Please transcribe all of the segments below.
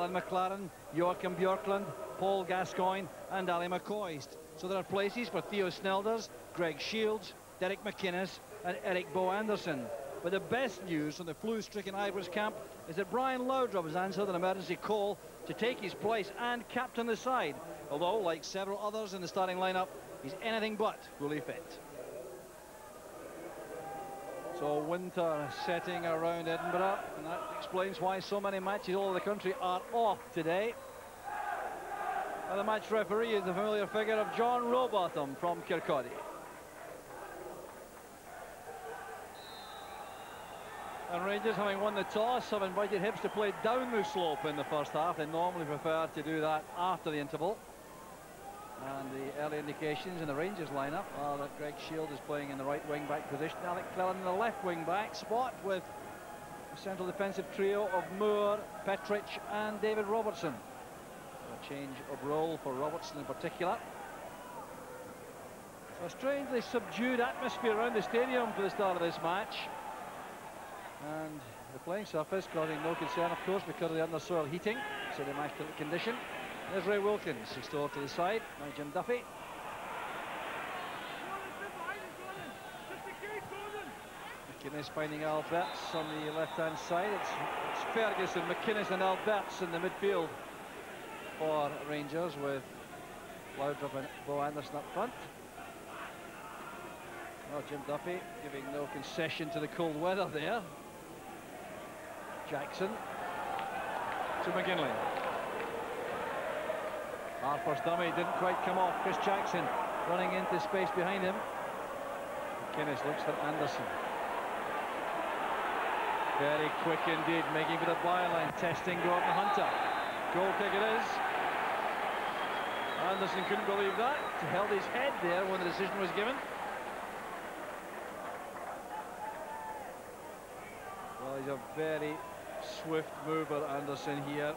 Alan McLaren, Joachim Björklund, Paul Gascoigne and Ali McCoist. So there are places for Theo Snelders, Greg Shields, Derek McInnes and Eric Bo Anderson. But the best news from the flu-stricken Irish camp is that Brian Laudrup has answered an emergency call to take his place and captain the side. Although, like several others in the starting lineup, he's anything but fully fit. So winter setting around Edinburgh, and that explains why so many matches all over the country are off today. And the match referee is the familiar figure of John Rowbotham from Kirkcaldy. And Rangers, having won the toss, have invited Hibs to play down the slope in the first half. They normally prefer to do that after the interval. And the early indications in the Rangers lineup are that Greg Shields is playing in the right wing-back position, Alec Clellan in the left wing-back spot, with a central defensive trio of Moore, Petrich and David Robertson. A change of role for Robertson in particular. So a strangely subdued atmosphere around the stadium for the start of this match. And the playing surface causing no concern, of course, because of the under-soil heating, so the immaculate condition. There's Ray Wilkins, restored to the side by Jim Duffy. McInnes finding Alberts on the left-hand side. It's Ferguson, McInnes and Alberts in the midfield for Rangers, with Laudrup and Bo Anderson up front. Well, Jim Duffy giving no concession to the cold weather there. Jackson to McGinley. Harper's dummy didn't quite come off. Chris Jackson running into space behind him. McInnes looks for Anderson. Very quick indeed, making for the byline, testing Gordon Hunter. Goal kick it is. Anderson couldn't believe that. He held his head there when the decision was given. Well, he's a very swift mover, Anderson, here,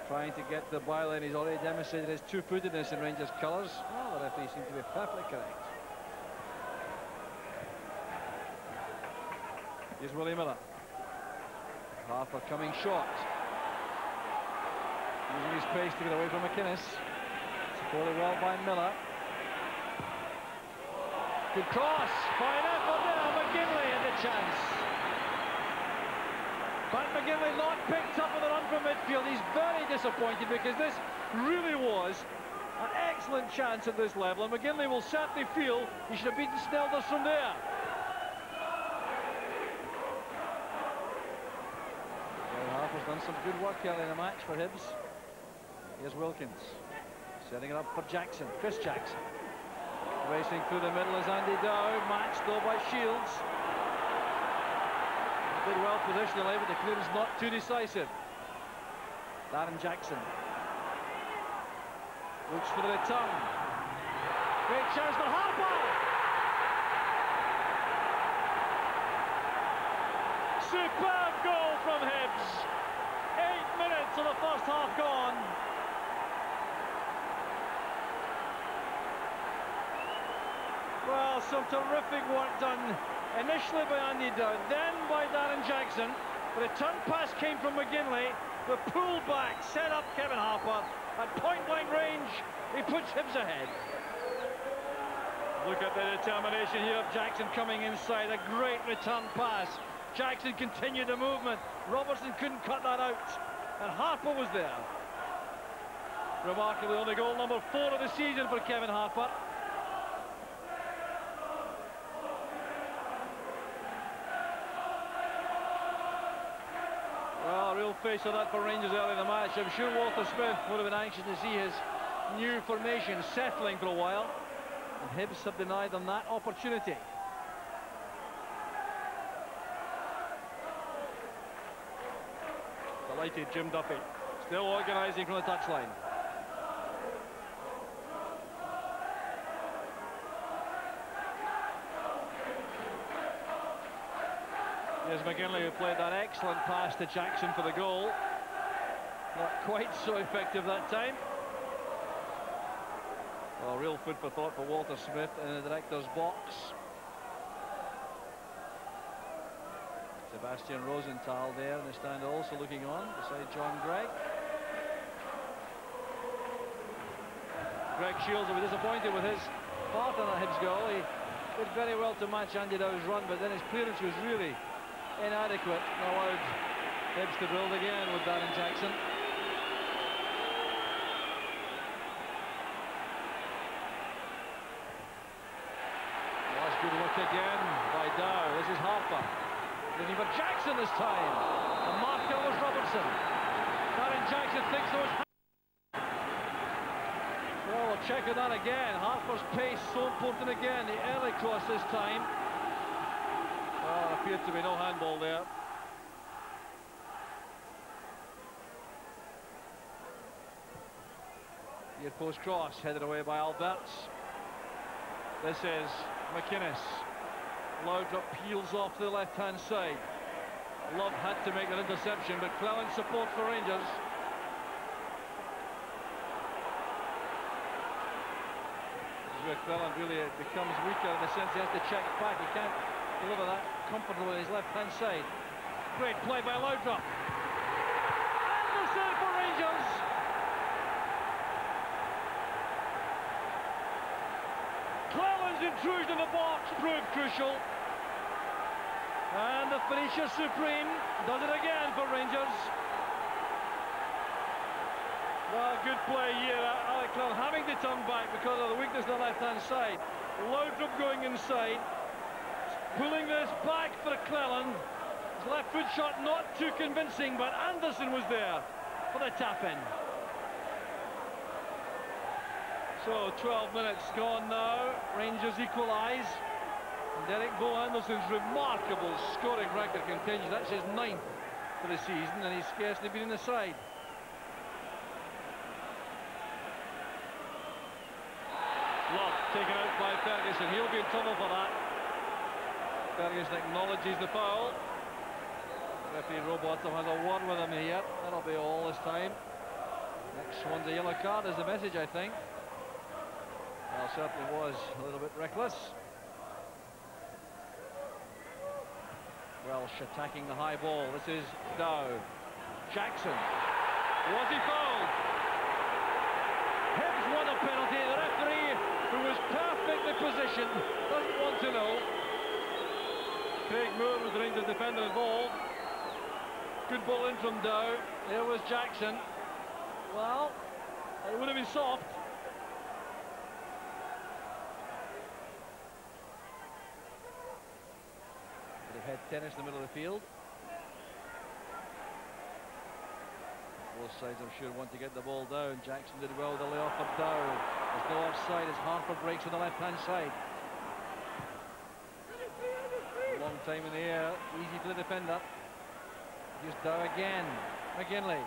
trying to get the byline. He's already demonstrated his two-footedness in Rangers colours. Well, the referee seems to be perfectly correct. Here's Willie Miller. Harper coming short. Using his pace to get away from McInnes. Supported well by Miller. Good cross. Fine effort there. McGinley had the chance. But McGinley not picked up with a run from midfield. He's very disappointed because this really was an excellent chance at this level, and McGinley will certainly feel he should have beaten Snelders from there. Well, Harper's done some good work early in the match for Hibs. Here's Wilkins setting it up for Jackson, Chris Jackson. Racing through the middle is Andy Dow, matched though by Shields. Did well positionally, but the clearance not too decisive. Darren Jackson looks for the return. Great chance for Harper. Superb goal from Hibs. 8 minutes of the first half gone. Well, some terrific work done. Initially by Andy Dow, then by Darren Jackson. The return pass came from McGinley. The pull back set up Kevin Harper. At point-blank range, he puts Hibs ahead. Look at the determination here of Jackson coming inside. A great return pass. Jackson continued the movement. Robertson couldn't cut that out. And Harper was there. Remarkably, only goal number 4 of the season for Kevin Harper. Well, real face of that for Rangers early in the match. I'm sure Walter Smith would have been anxious to see his new formation settling for a while. And Hibs have denied them that opportunity. Delighted Jim Duffy. Still organising from the touchline. Here's McGinley, who played that excellent pass to Jackson for the goal. Not quite so effective that time. Well, real food for thought for Walter Smith in the director's box. Sebastian Rosenthal there in the stand also looking on beside John Gregg. Greg Shields will be disappointed with his part on that Hibs goal. He did very well to match Andy Dow's run, but then his clearance was really inadequate and allowed Hibs to build again with Darren Jackson. That's good look again by Dow. This is Harper. Looking for Jackson this time. The marker was Robertson. Darren Jackson thinks there was... Well, we'll check on that again. Harper's pace so important again. The early cross this time. Well, there appeared to be no handball there. Near post cross, headed away by Alberts. This is McInnes. Loudrup peels off to the left-hand side. Love had to make that interception, but Cleland support for Rangers. This is where Cleland really becomes weaker in the sense he has to check back. He can't deliver that comfortably with his left-hand side. Great play by Loudrup. Anderson for Rangers. Cleland's intrusion in the box proved crucial. And the finisher supreme does it again for Rangers. Well, good play here. Alec Cleland having to turn back because of the weakness on the left-hand side. Loudrup going inside. Pulling this back for Cleland. His left foot shot not too convincing, but Anderson was there for the tap-in. So 12 minutes gone now. Rangers equalise. And Derek Bo Anderson's remarkable scoring record continues. That's his 9th for the season, and he's scarcely been in the side. Love taken out by Ferguson. He'll be in trouble for that. Ferguson acknowledges the foul. Referee Rowbottom has a word with him here. That'll be all this time. Next one's a yellow card is the message, I think. Well, certainly was a little bit reckless. Welsh attacking the high ball. This is Dow. Jackson. Was he fouled? Hibs won a penalty. The referee, who was perfectly positioned, doesn't want to know. Craig Moore was the Rangers defender involved. Good ball in from Dow. There was Jackson. Well, it would have been soft. Head tennis in the middle of the field. Both sides, I'm sure, want to get the ball down. Jackson did well to lay off for Dow. There's no offside as Harper breaks on the left-hand side. Long time in the air, easy for the defender. Here's Dow again. McGinley.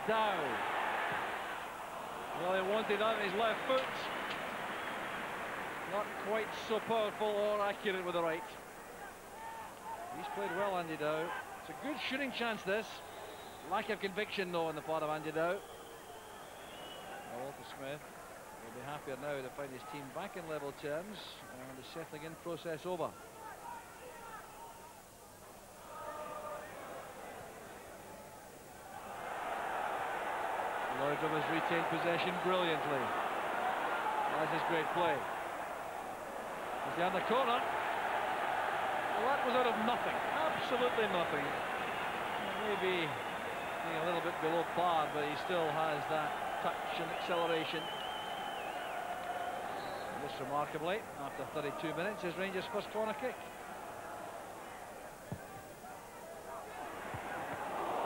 Dow. Well, he wanted that in his left foot. Not quite so powerful or accurate with the right. He's played well, Andy Dow. It's a good shooting chance, this. Lack of conviction, though, on the part of Andy Dow. Walter Smith will be happier now to find his team back in level terms and the settling in process over. Loudrup has retained possession brilliantly. That's his great play. He's down the corner. Well, that was out of nothing, absolutely nothing. Maybe being a little bit below par, but he still has that touch and acceleration. And this, remarkably, after 32 minutes, is Rangers' first corner kick.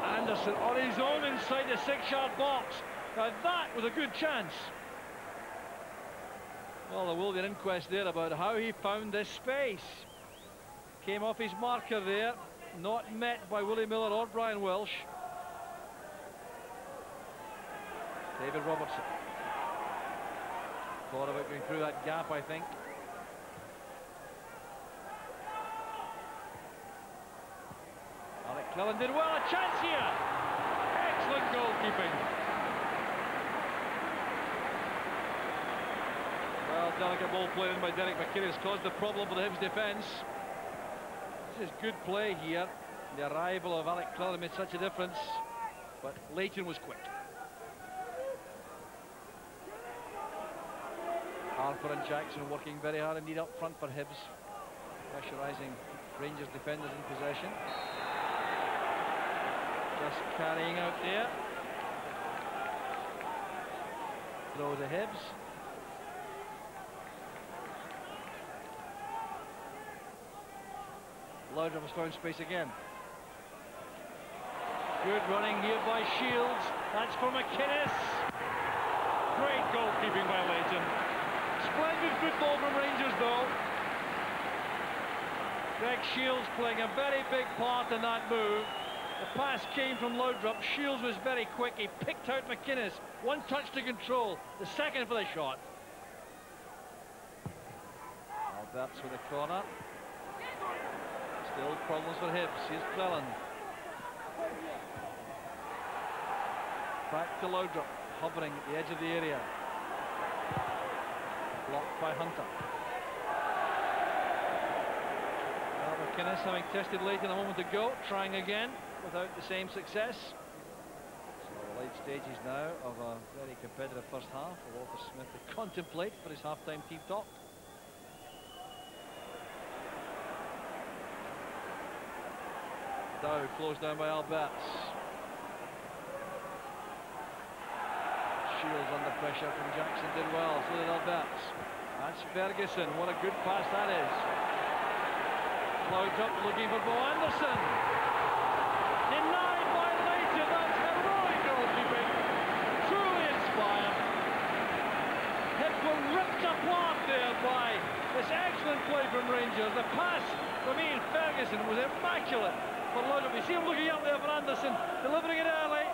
Anderson on his own inside the 6-yard box. Now that was a good chance. Well, there will be an inquest there about how he found this space. Came off his marker there, not met by Willie Miller or Brian Welsh. David Robertson. Thought about going through that gap, I think. Alec Cleland did well, a chance here. Excellent goalkeeping. Well, delicate ball played in by Derek McInnes has caused the problem for the Hibs defence. This is good play here. The arrival of Alec Cleland made such a difference, but Leighton was quick. Harper and Jackson working very hard indeed up front for Hibs, pressurising Rangers defenders in possession. Just carrying out there. Throw to Hibs. Loudrup has found space again. Good running here by Shields. That's for McInnes. Great goalkeeping by Leighton. Splendid football from Rangers though. Greg Shields playing a very big part in that move. The pass came from Loudrup. Shields was very quick. He picked out McInnes. One touch to control. The second for the shot. Alberts with a corner. Still problems for Hibs. Here's Cleland. Back to Loudrup, hovering at the edge of the area. Blocked by Hunter. Well, McInnes, having tested Leighton a moment ago, trying again without the same success. So the late stages now of a very competitive first half for Walter Smith to contemplate for his half-time team talk. Dow closed down by Alberts. Shields under pressure from Jackson did well, so did Alberts. That's Ferguson, what a good pass that is. Loudrup looking for Bo Anderson. Denied by Leighton, that's heroic goalkeeping. Truly inspired. Hibs were ripped apart there by this excellent play from Rangers. The pass from Ian Ferguson was immaculate for Loudrup. You see him looking up there for Anderson, delivering it early.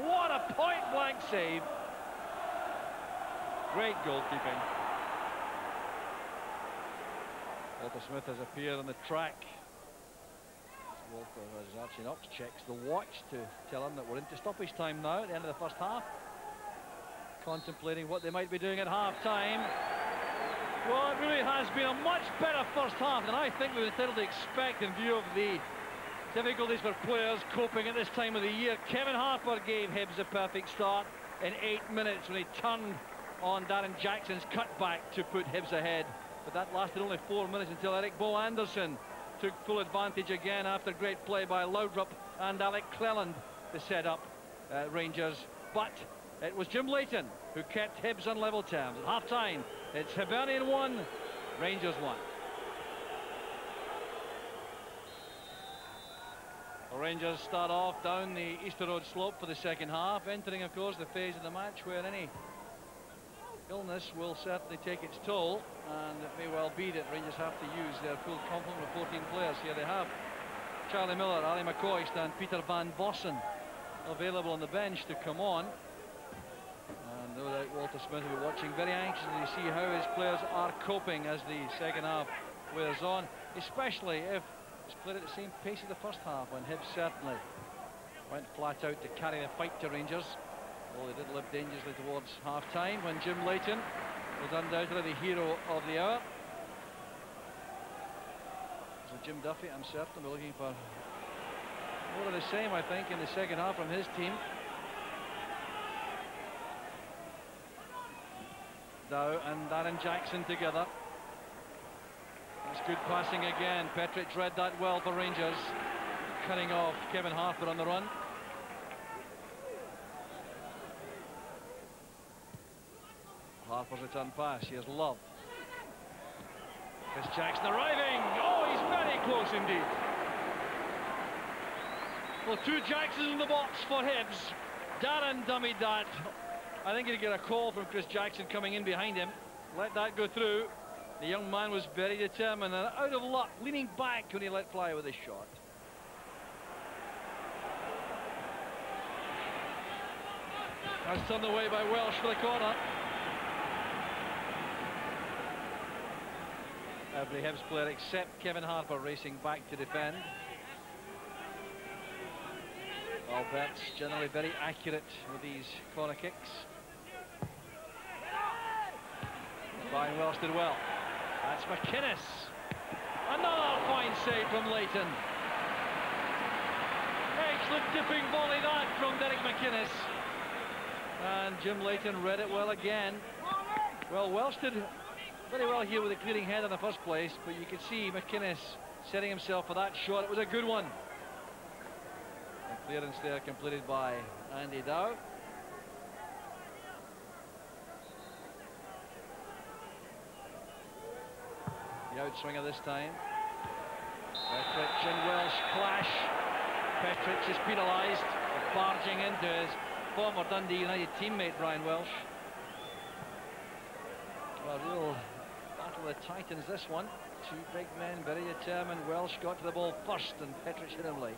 What a point-blank save. Great goalkeeping. Walter Smith has appeared on the track. Walter, as Archie Knox checks the watch to tell him that we're into stoppage time now at the end of the first half. Contemplating what they might be doing at half-time. Well, it really has been a much better first half than I think we were entitled to expect in view of the difficulties for players coping at this time of the year. Kevin Harper gave Hibs a perfect start in 8 minutes when he turned on Darren Jackson's cutback to put Hibs ahead. But that lasted only 4 minutes until Eric Bo Anderson took full advantage again after great play by Loudrup and Alec Cleland to set up Rangers. But it was Jim Leighton who kept Hibs on level terms. At half-time, it's Hibernian 1, Rangers 1. The Rangers start off down the Easter Road slope for the second half, entering, of course, the phase of the match where any illness will certainly take its toll, and it may well be that Rangers have to use their full complement of 14 players. Here they have Charlie Miller, Ali McCoist and Peter Van Vossen available on the bench to come on. And no doubt Walter Smith will be watching very anxiously to see how his players are coping as the second half wears on, especially if it's played at the same pace as the first half, when Hibs certainly went flat out to carry the fight to Rangers. Well, they did live dangerously towards half-time when Jim Leighton was undoubtedly the hero of the hour. So Jim Duffy, I'm certain, will be looking for more of the same, I think, in the second half from his team. Dow and Darren Jackson together. That's good passing again. Petric read that well for Rangers, cutting off Kevin Harper on the run. Harper's return pass. Here's Love. Chris Jackson arriving. Oh, he's very close indeed. Well, two Jacksons in the box for Hibs. Darren dummied that. I think he'd get a call from Chris Jackson coming in behind him. Let that go through. The young man was very determined and out of luck, leaning back when he let fly with his shot. That's turned away by Welsh for the corner. Every Hibs player except Kevin Harper racing back to defend. Alberts generally very accurate with these corner kicks. Brian Welsh did well. That's McInnes. Another fine save from Leighton. Excellent dipping volley that from Derek McInnes. And Jim Leighton read it well again. Well, Welsh did very well here with a clearing head in the first place, but you could see McInnes setting himself for that shot. It was a good one. And clearance there completed by Andy Dow. The outswinger this time. Petric and Welsh clash. Petric is penalised for barging into his former Dundee United teammate Brian Welsh. Well, real battle of the titans this one. Two big men, very determined. Welsh got to the ball first and Petric hit him late.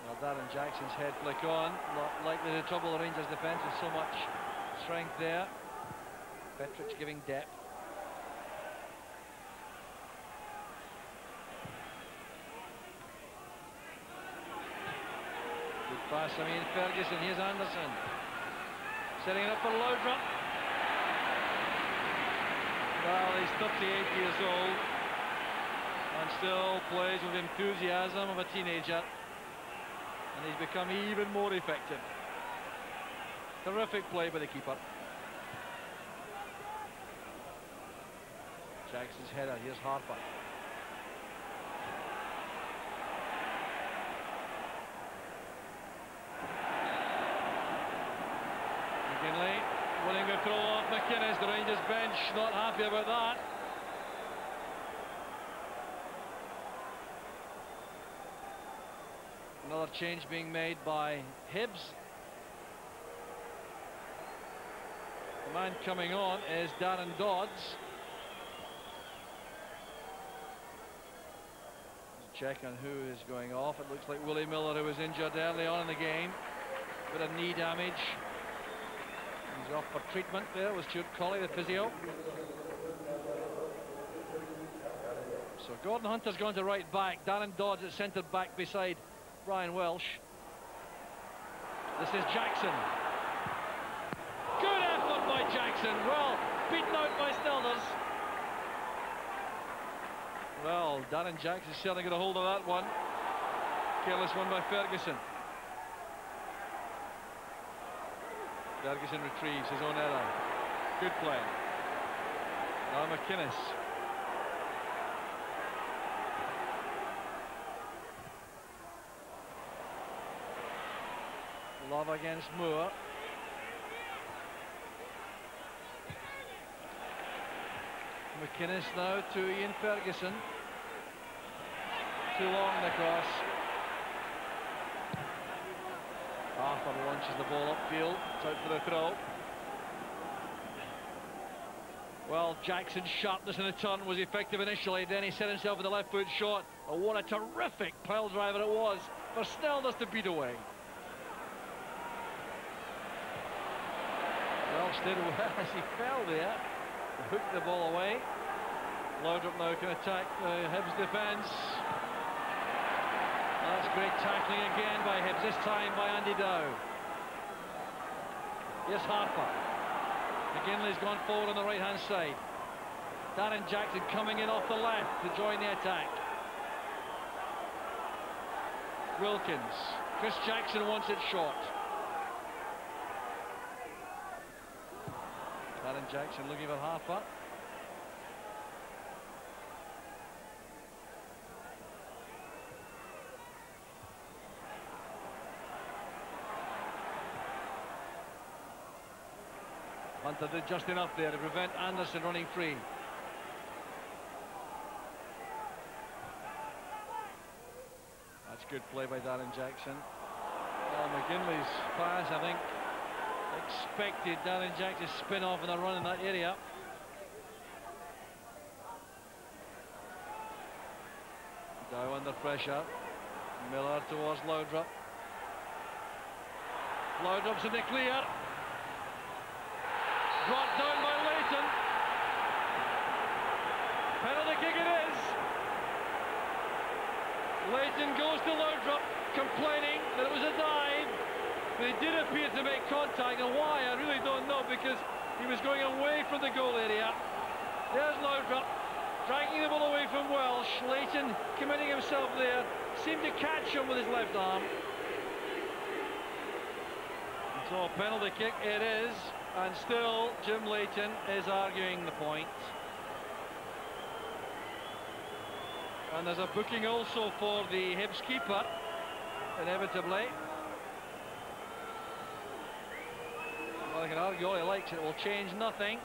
Well, Darren Jackson's head flick on. Not likely to trouble the Rangers defence with so much strength there. Petric giving depth. Good pass, Ferguson. Here's Anderson. Setting it up for Laudrup. Well, he's 38 years old and still plays with enthusiasm of a teenager. And he's become even more effective. Terrific play by the keeper. Jackson's header, here's Harper. McGinley winning the throw off McInnes. The Rangers bench not happy about that. Another change being made by Hibs. The man coming on is Darren Dodds. Check on who is going off. It looks like Willie Miller, who was injured early on in the game. Bit of knee damage. He's off for treatment there with Stuart Colley, the physio. So Gordon Hunter's gone to right back. Darren Dodds at centre back beside Brian Welsh. This is Jackson. Good effort by Jackson. Well, beaten out by Snelders. Well, Darren Jackson's certainly got a hold of that one. Careless one by Ferguson. Ferguson retrieves his own error. Good play. Now McInnes. Love against Moore. McInnes now to Ian Ferguson. Too long the cross. Arthur launches the ball upfield. It's out for the throw. Well, Jackson's sharpness in the turn was effective initially. Then he set himself with the left foot shot. Oh, what a terrific pile driver it was for Snelders to beat away. Welsh did well as he fell there. Hooked the ball away. Laudrup now can attack the Hibs defence. That's great tackling again by Hibs, this time by Andy Dow. Here's Harper. McGinley's gone forward on the right hand side. Darren Jackson coming in off the left to join the attack. Wilkins. Chris Jackson wants it short. Darren Jackson looking for Harper. Hunter did just enough there to prevent Anderson running free. That's good play by Darren Jackson. Well, McGinley's pass, I think, expected Darren Jackson to spin off in a run in that area. Dow under pressure. Miller towards Laudrup. Laudrup's in the clear. Brought down by Leighton. Penalty kick it is. Leighton goes to Laudrup, complaining that it was a dive. But he did appear to make contact, and why I really don't know, because he was going away from the goal area. There's Laudrup, dragging the ball away from Welsh. Leighton committing himself there, seemed to catch him with his left arm. So a penalty kick it is, And still Jim Leighton is arguing the point. And there's a booking also for the Hibs keeper, inevitably. Well, he can argue all he likes, it will change nothing.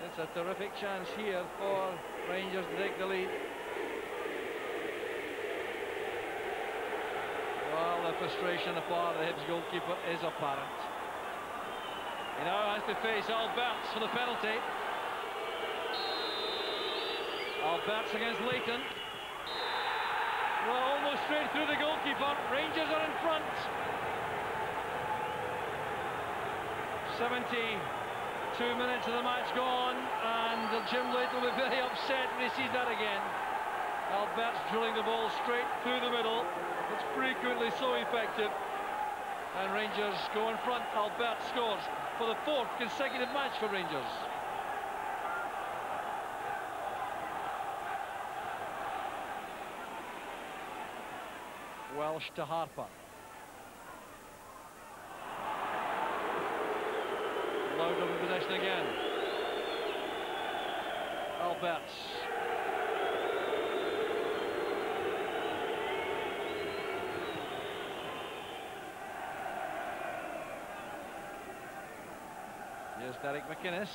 It's a terrific chance here for Rangers to take the lead. Well, the frustration on the part of the Hibs goalkeeper is apparent. He now has to face Alberts for the penalty. Alberts against Leighton. Well, almost straight through the goalkeeper. Rangers are in front. 72 minutes of the match gone, and Jim Leighton will be very upset when he sees that again. Alberts drilling the ball straight through the middle. It's frequently so effective. And Rangers go in front. Alberts scores for the 4th consecutive match for Rangers. Welsh to Harper. Loud in possession again. Alberts. Here's Derek McInnes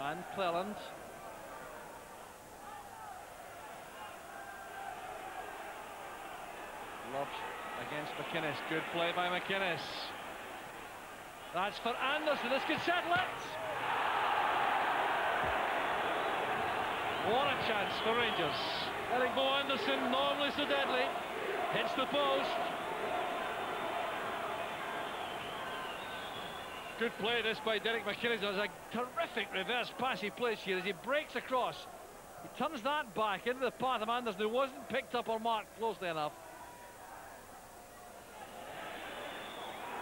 and Cleland. Love against McInnes. Good play by McInnes. That's for Anderson. This could settle it. What a chance for Rangers. Eric Bo Anderson, normally so deadly, hits the post. Good play this by Derek McInnes. There's a terrific reverse pass he plays here as he breaks across. He turns that back into the path of Anderson, who wasn't picked up or marked closely enough.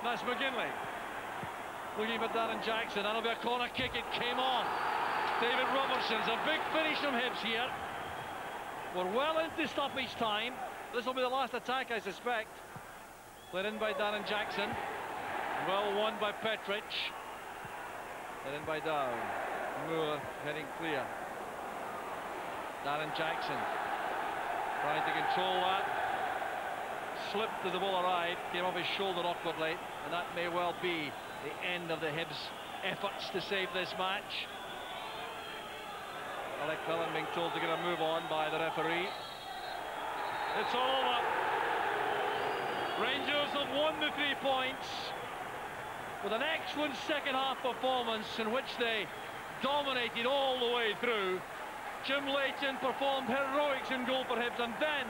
That's McGinley. Looking for Darren Jackson. That'll be a corner kick. It came on. David Robertson's a big finish from Hibs here. We're well into stoppage time. This will be the last attack, I suspect. Played in by Darren Jackson. Well won by Petrich. Played in by Down. Moore heading clear. Darren Jackson trying to control that. Slipped as the ball arrived. Came off his shoulder awkwardly. And that may well be the end of the Hibs' efforts to save this match. Alec Cullen being told to get a move on by the referee. It's all over. Rangers have won the 3 points with an excellent second half performance in which they dominated all the way through. Jim Leighton performed heroics in goal for Hibs and then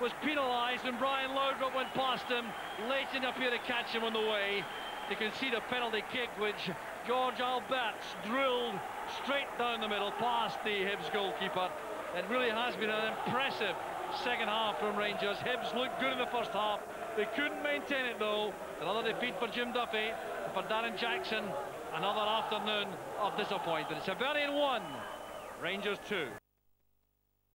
was penalised when Brian Laudrup went past him. Leighton appeared to catch him on the way to concede a penalty kick which George Alberts drilled straight down the middle past the Hibs goalkeeper. It really has been an impressive second half from Rangers. Hibs looked good in the first half. They couldn't maintain it though. Another defeat for Jim Duffy and for Darren Jackson. Another afternoon of disappointment. It's Hibernian 1, Rangers 2.